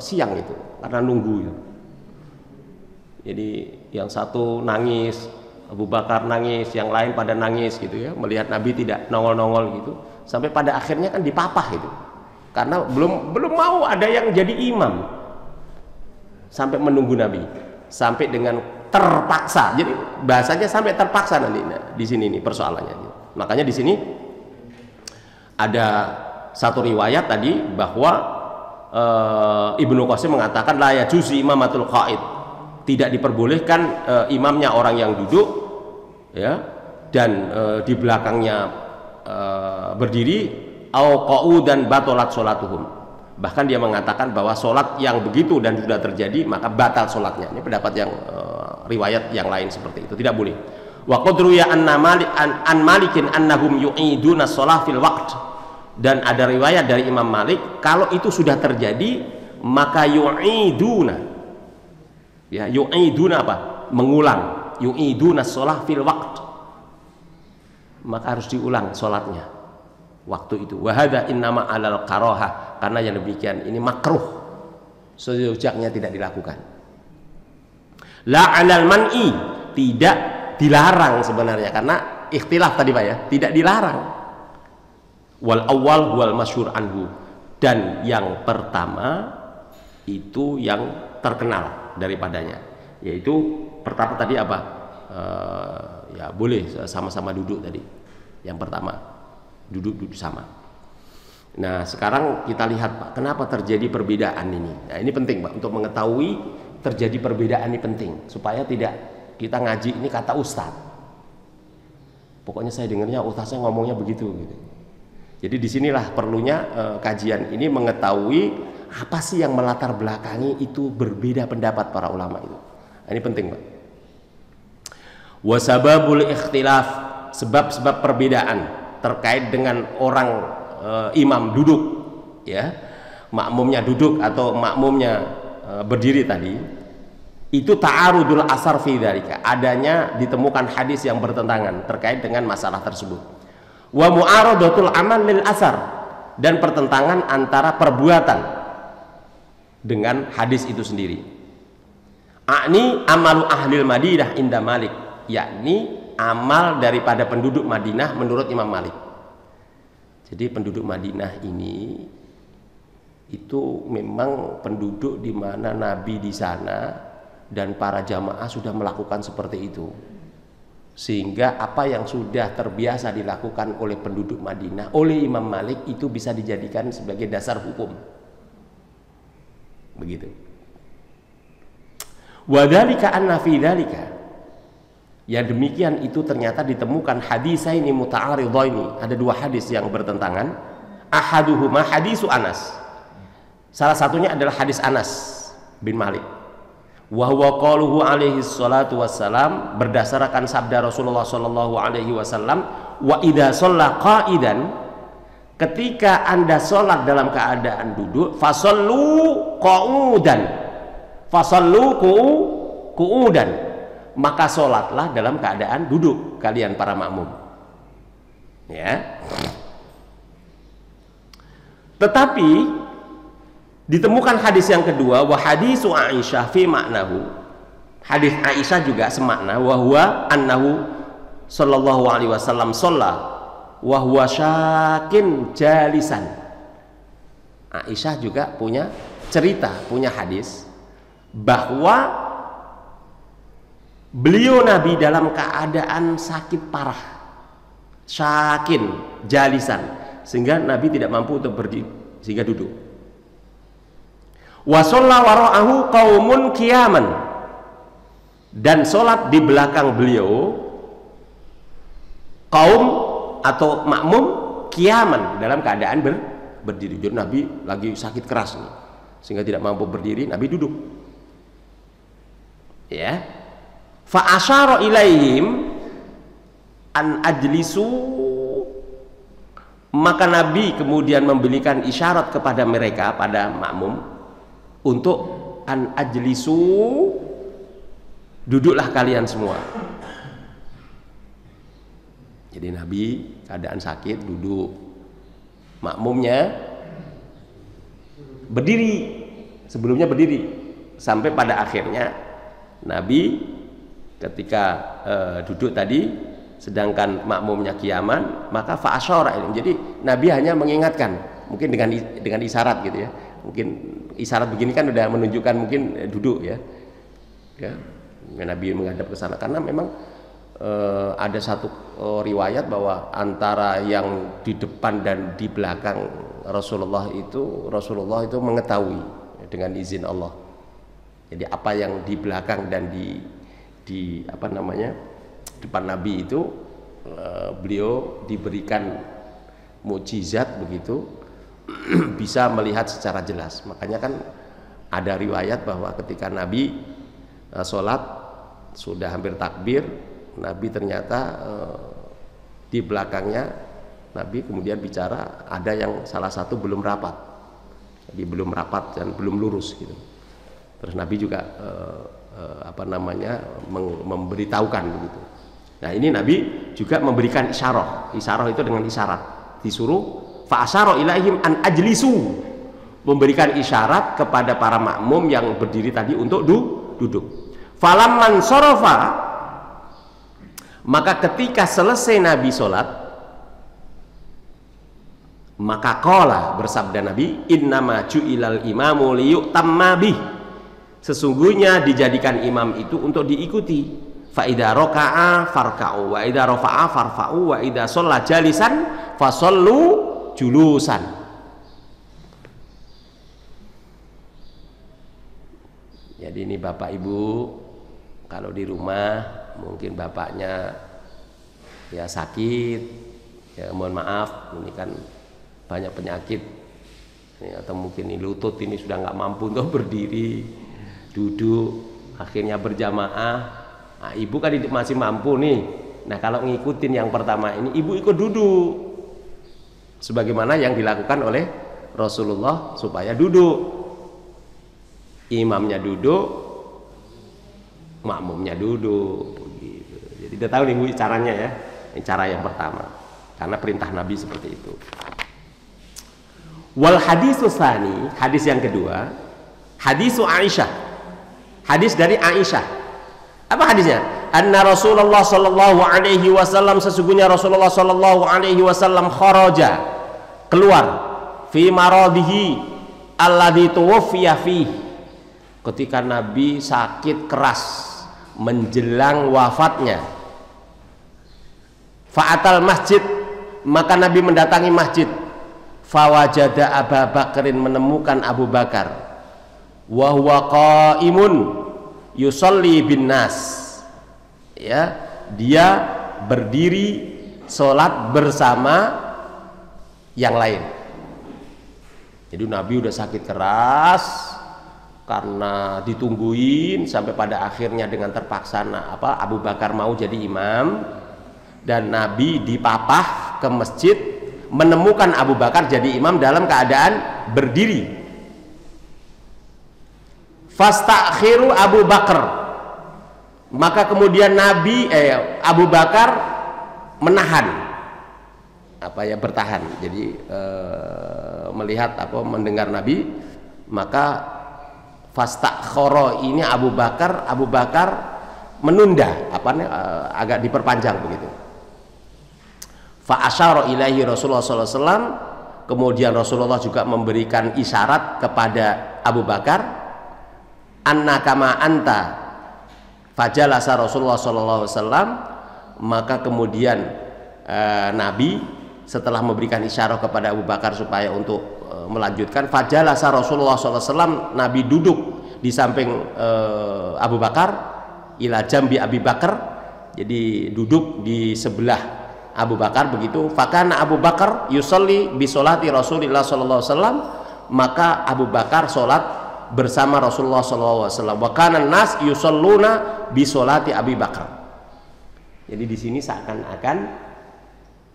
siang itu karena nunggu itu. Jadi yang satu nangis, Abu Bakar nangis, yang lain pada nangis gitu ya, melihat Nabi tidak nongol-nongol gitu, sampai pada akhirnya kan dipapah itu karena belum mau ada yang jadi imam, sampai menunggu Nabi sampai dengan terpaksa. Jadi bahasanya sampai terpaksa nanti di sini nih persoalannya. Makanya di sini ada satu riwayat tadi bahwa Ibnu Qasim mengatakan la yajuzu imamatul qa'id, tidak diperbolehkan imamnya orang yang duduk ya, dan di belakangnya berdiri, au qu'udan batalat sholatuhum. Bahkan dia mengatakan bahwa sholat yang begitu dan sudah terjadi maka batal sholatnya. Ini pendapat yang riwayat yang lain seperti itu, tidak boleh. Wa qadruya an Malikin annahum yu'iduna sholah fil waqt, dan ada riwayat dari Imam Malik kalau itu sudah terjadi maka yu'iduna, ya yu'iduna apa? Mengulang, yu'iduna sholah fil waqt, maka harus diulang sholatnya waktu itu. Wahada innama alal karohah, karena yang demikian ini makruh, seyojaknya tidak dilakukan. La alal man'i, tidak dilarang sebenarnya, karena ikhtilaf tadi Pak ya, tidak dilarang. Wal awal wal masyhur anhu, dan yang pertama itu yang terkenal daripadanya, yaitu pertama tadi apa? Ya boleh sama-sama duduk tadi, yang pertama duduk sama. Nah sekarang kita lihat Pak, kenapa terjadi perbedaan ini. Nah ini penting Pak, untuk mengetahui terjadi perbedaan ini penting, supaya tidak kita ngaji ini kata ustadz, pokoknya saya dengarnya ustadz saya ngomongnya begitu gitu. Jadi disinilah perlunya kajian ini, mengetahui apa sih yang melatar belakangi itu berbeda pendapat para ulama itu. Nah, ini penting Pak. Wasababul ikhtilaf, sebab-sebab perbedaan terkait dengan orang imam duduk ya, makmumnya duduk atau makmumnya berdiri tadi, itu ta'arudul asar fi dzalika, adanya ditemukan hadis yang bertentangan terkait dengan masalah tersebut. Wa mu'aradatul amal lil asar, dan pertentangan antara perbuatan dengan hadis itu sendiri. A'ni amalu ahlil Madinah inda Malik, yakni amal daripada penduduk Madinah menurut Imam Malik. Jadi penduduk Madinah ini itu memang penduduk di mana Nabi di sana dan para jamaah sudah melakukan seperti itu, sehingga apa yang sudah terbiasa dilakukan oleh penduduk Madinah oleh Imam Malik itu bisa dijadikan sebagai dasar hukum, begitu. Wadzalika anna fi dzalika, yang demikian itu ternyata ditemukan hadisaini muta'aridhaini, ada dua hadis yang bertentangan. Ahaduhuma hadisu Anas, salah satunya adalah hadis Anas bin Malik, wa huwa qauluhu alaihi salatu wassalam, berdasarkan sabda Rasulullah sallallahu alaihi wasallam, wa idza shalla qa'idan, ketika Anda sholat dalam keadaan duduk, fasallu qu'udan, fasallu qu'udan, maka sholatlah dalam keadaan duduk kalian para makmum ya. Tetapi ditemukan hadis yang kedua, wa hadisu Aisyah fi maknahu, hadis Aisyah juga semakna, wa huwa annahu sallallahu alaihi wasallam shalla wa huwa syakin jalisan. Aisyah juga punya cerita, punya hadis bahwa beliau Nabi dalam keadaan sakit parah, syakin jalisan, sehingga Nabi tidak mampu untuk berdiri, sehingga duduk. Wa shalla wara'ahu qaumun qiyaman, dan sholat di belakang beliau kaum atau makmum qiyaman, dalam keadaan berdiri. Jadi Nabi lagi sakit keras nih, sehingga tidak mampu berdiri, Nabi duduk. Ya, fa asyara ilaihim an ajlisu, maka Nabi kemudian memberikan isyarat kepada mereka, pada makmum, untuk an ajlisu, duduklah kalian semua. Jadi Nabi keadaan sakit duduk, makmumnya berdiri, sebelumnya berdiri, sampai pada akhirnya Nabi ketika duduk tadi, sedangkan makmumnya qiyaman, maka fa'asyara ilm. Jadi Nabi hanya mengingatkan, mungkin dengan isyarat gitu ya. Mungkin isyarat begini kan udah menunjukkan mungkin duduk ya. Ya, Nabi menghadap ke sana karena memang ada satu riwayat bahwa antara yang di depan dan di belakang Rasulullah itu mengetahui dengan izin Allah. Jadi apa yang di belakang dan di apa namanya depan Nabi itu beliau diberikan mukjizat begitu bisa melihat secara jelas. Makanya kan ada riwayat bahwa ketika Nabi sholat sudah hampir takbir, Nabi ternyata di belakangnya Nabi kemudian bicara, ada yang salah satu belum rapat, jadi belum rapat dan belum lurus gitu. Terus Nabi juga apa namanya memberitahukan begitu. Nah ini Nabi juga memberikan isyarah. Isyarah itu dengan isyarat, disuruh fa'asyara ilaihim an ajlisu, memberikan isyarat kepada para makmum yang berdiri tadi untuk duduk. Falamman sarafa, maka ketika selesai Nabi sholat, maka qala, bersabda Nabi, innama ju'ilal imamu liyu'tamma bih, sesungguhnya dijadikan imam itu untuk diikuti. Fa idza raka'a farka'u wa idza rafa'a farfa'u wa idza shalla jalisan fasallu julusan. Jadi ini Bapak Ibu, kalau di rumah mungkin bapaknya ya sakit, ya mohon maaf, ini kan banyak penyakit ya, atau mungkin ini lutut ini sudah nggak mampu untuk berdiri, duduk, akhirnya berjamaah. Nah, ibu kan masih mampu nih. Nah kalau ngikutin yang pertama ini, ibu ikut duduk sebagaimana yang dilakukan oleh Rasulullah, supaya duduk, imamnya duduk, makmumnya duduk gitu. Jadi udah tahu nih Bu caranya ya. Ini cara yang pertama, karena perintah Nabi seperti itu. Wal hadisus tsani, hadis yang kedua, hadisu Aisyah, hadis dari Aisyah. Apa hadisnya? Anna Rasulullah sallallahu alaihi wasallam, sesungguhnya Rasulullah sallallahu alaihi wasallam kharaja, keluar, fi maradihi alladhi tuwaffiya fihi, ketika Nabi sakit keras menjelang wafatnya. Fa'atal masjid, maka Nabi mendatangi masjid. Fawajada Abu Bakrin, menemukan Abu Bakar. Wa huwa qaimun yusalli bin nas, ya, dia berdiri sholat bersama yang lain. Jadi Nabi udah sakit keras karena ditungguin sampai pada akhirnya dengan terpaksa Abu Bakar mau jadi imam, dan Nabi dipapah ke masjid menemukan Abu Bakar jadi imam dalam keadaan berdiri. Fastakhiru Abu Bakar, maka kemudian Abu Bakar menahan, bertahan. Jadi melihat mendengar Nabi, maka fastakhara ini Abu Bakar menunda agak diperpanjang begitu. Fa asyara ilaihi Rasulullah sallallahu alaihi wasallam, kemudian Rasulullah juga memberikan isyarat kepada Abu Bakar, anna kama anta, fajalasa Rasulullah sallallahu alaihi wasallam, maka kemudian Nabi setelah memberikan isyarat kepada Abu Bakar supaya untuk melanjutkan, fajalasa Rasulullah sallallahu alaihi wasallam, Nabi duduk di samping Abu Bakar, ila jambi Abi Bakar, jadi duduk di sebelah Abu Bakar begitu. Fakana Abu Bakar yusolli bi sholati Rasulillah sallallahu alaihi wasallam, maka Abu Bakar sholat bersama Rasulullah sallallahu alaihi wasallam. Wa kana nas yusalluna bi sholati Abi Bakar. Jadi di sini seakan-akan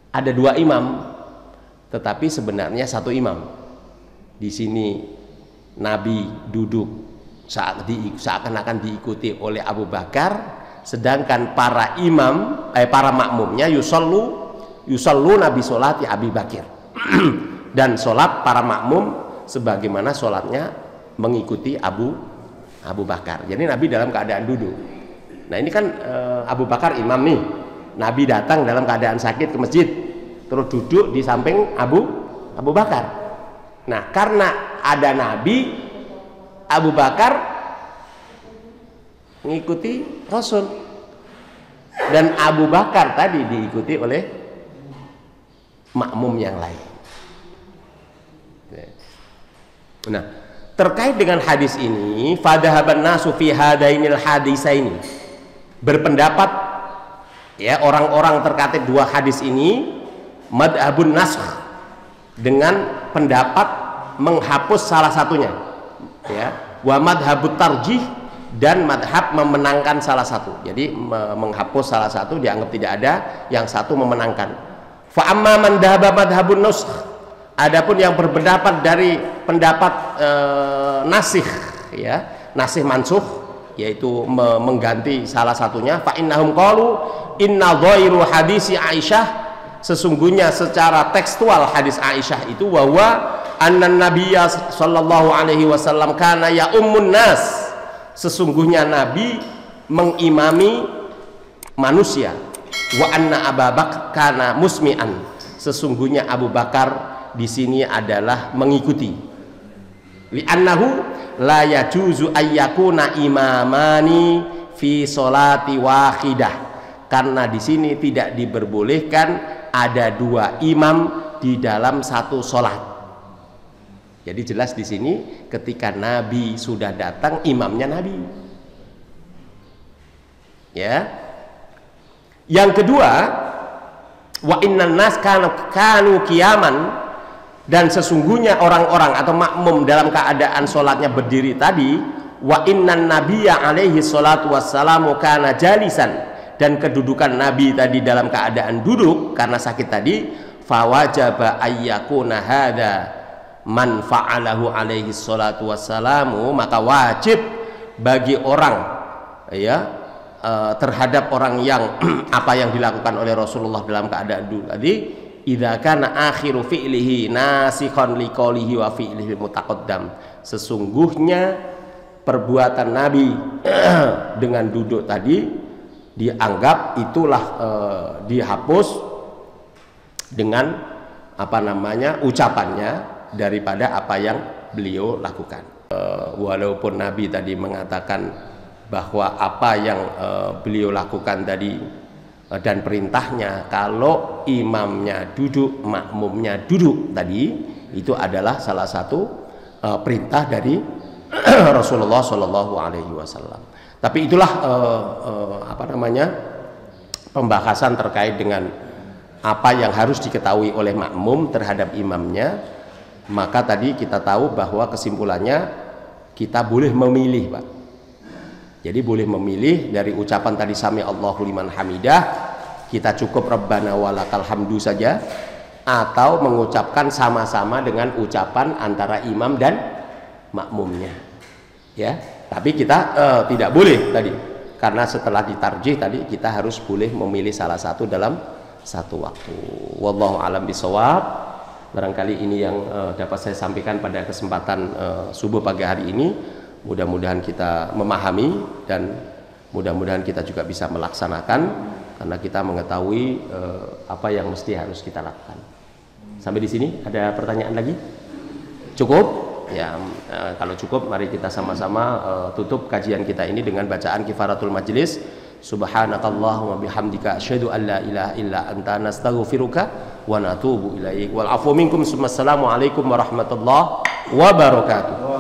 ada dua imam, tetapi sebenarnya satu imam. Di sini Nabi duduk seakan-akan diikuti oleh Abu Bakar, sedangkan para makmumnya yusallu nabi sholati Abi Bakir dan sholat para makmum sebagaimana sholatnya mengikuti Abu Bakar. Jadi Nabi dalam keadaan duduk. Nah ini kan Abu Bakar imam nih, Nabi datang dalam keadaan sakit ke masjid, terus duduk di samping Abu Bakar. Nah karena ada Nabi, Abu Bakar mengikuti Rasul, dan Abu Bakar tadi diikuti oleh makmum yang lain. Nah, terkait dengan hadis ini, fadhahaban nasu fi hadainil hadisaini, berpendapat ya orang-orang terkait dua hadis ini, madhabun nasakh, dengan pendapat menghapus salah satunya, ya, wa madhabut tarjih, dan madhab memenangkan salah satu. Jadi menghapus salah satu dianggap tidak ada, yang satu memenangkan. Fa amma man dhahaba madhabun nusakh, adapun yang berpendapat dari pendapat nasikh, ya, nasikh mansukh, yaitu mengganti salah satunya, fa innahum qalu inna dhairu hadisi Aisyah, sesungguhnya secara tekstual hadis Aisyah itu bahwa annan nabiyya sallallahu alaihi wasallam kana ya ummun nas, sesungguhnya Nabi mengimami manusia, wa anna Abu Bakar kana musmi'an, sesungguhnya Abu Bakar di sini adalah mengikuti, li annahu la yajuzu ayyakuna imamani fi sholati wahidah, karena di sini tidak diperbolehkan ada dua imam di dalam satu sholat. Jadi jelas di sini ketika Nabi sudah datang, imamnya Nabi. Ya. Yang kedua, wa innan nas kanu qiyaman, dan sesungguhnya orang-orang atau makmum dalam keadaan sholatnya berdiri tadi, wa innan nabiyya alaihi sholatu wassalamu kana jalisan, dan kedudukan Nabi tadi dalam keadaan duduk karena sakit tadi, fawajaba ayyakuna hadza man fa'alahu alaihi salatu wassalamu, maka wajib bagi orang, ya, terhadap orang yang apa yang dilakukan oleh Rasulullah dalam keadaan dulu tadi, idza kana akhiru fi'lihi nasikhan liqaulihi wa fi'lihi mutaqaddam, sesungguhnya perbuatan Nabi dengan duduk tadi dianggap itulah dihapus dengan ucapannya daripada apa yang beliau lakukan. Walaupun Nabi tadi mengatakan bahwa apa yang beliau lakukan tadi dan perintahnya, kalau imamnya duduk, makmumnya duduk tadi, itu adalah salah satu perintah dari Rasulullah Shallallahu Alaihi Wasallam. Tapi itulah pembahasan terkait dengan apa yang harus diketahui oleh makmum terhadap imamnya. Maka tadi kita tahu bahwa kesimpulannya kita boleh memilih, Pak. Jadi boleh memilih dari ucapan tadi sami Allahu liman hamidah, kita cukup Rabbana walakal hamdu saja, atau mengucapkan sama-sama dengan ucapan antara imam dan makmumnya. Ya, tapi kita tidak boleh tadi, karena setelah ditarjih tadi kita harus boleh memilih salah satu dalam satu waktu. Wallahu alam bisawab. Barangkali ini yang dapat saya sampaikan pada kesempatan subuh pagi hari ini. mudah-mudahan kita memahami dan mudah-mudahan kita juga bisa melaksanakan karena kita mengetahui apa yang mesti harus kita lakukan. Sampai di sini ada pertanyaan lagi? Cukup? Ya, kalau cukup mari kita sama-sama tutup kajian kita ini dengan bacaan kifaratul majlis. Subhanakallahumma bihamdika asyhadu an la ilaha illa anta nastaghfiruka wa natubu ilaik. Wal afu minkum. Assalamualaikum warahmatullahi wabarakatuh.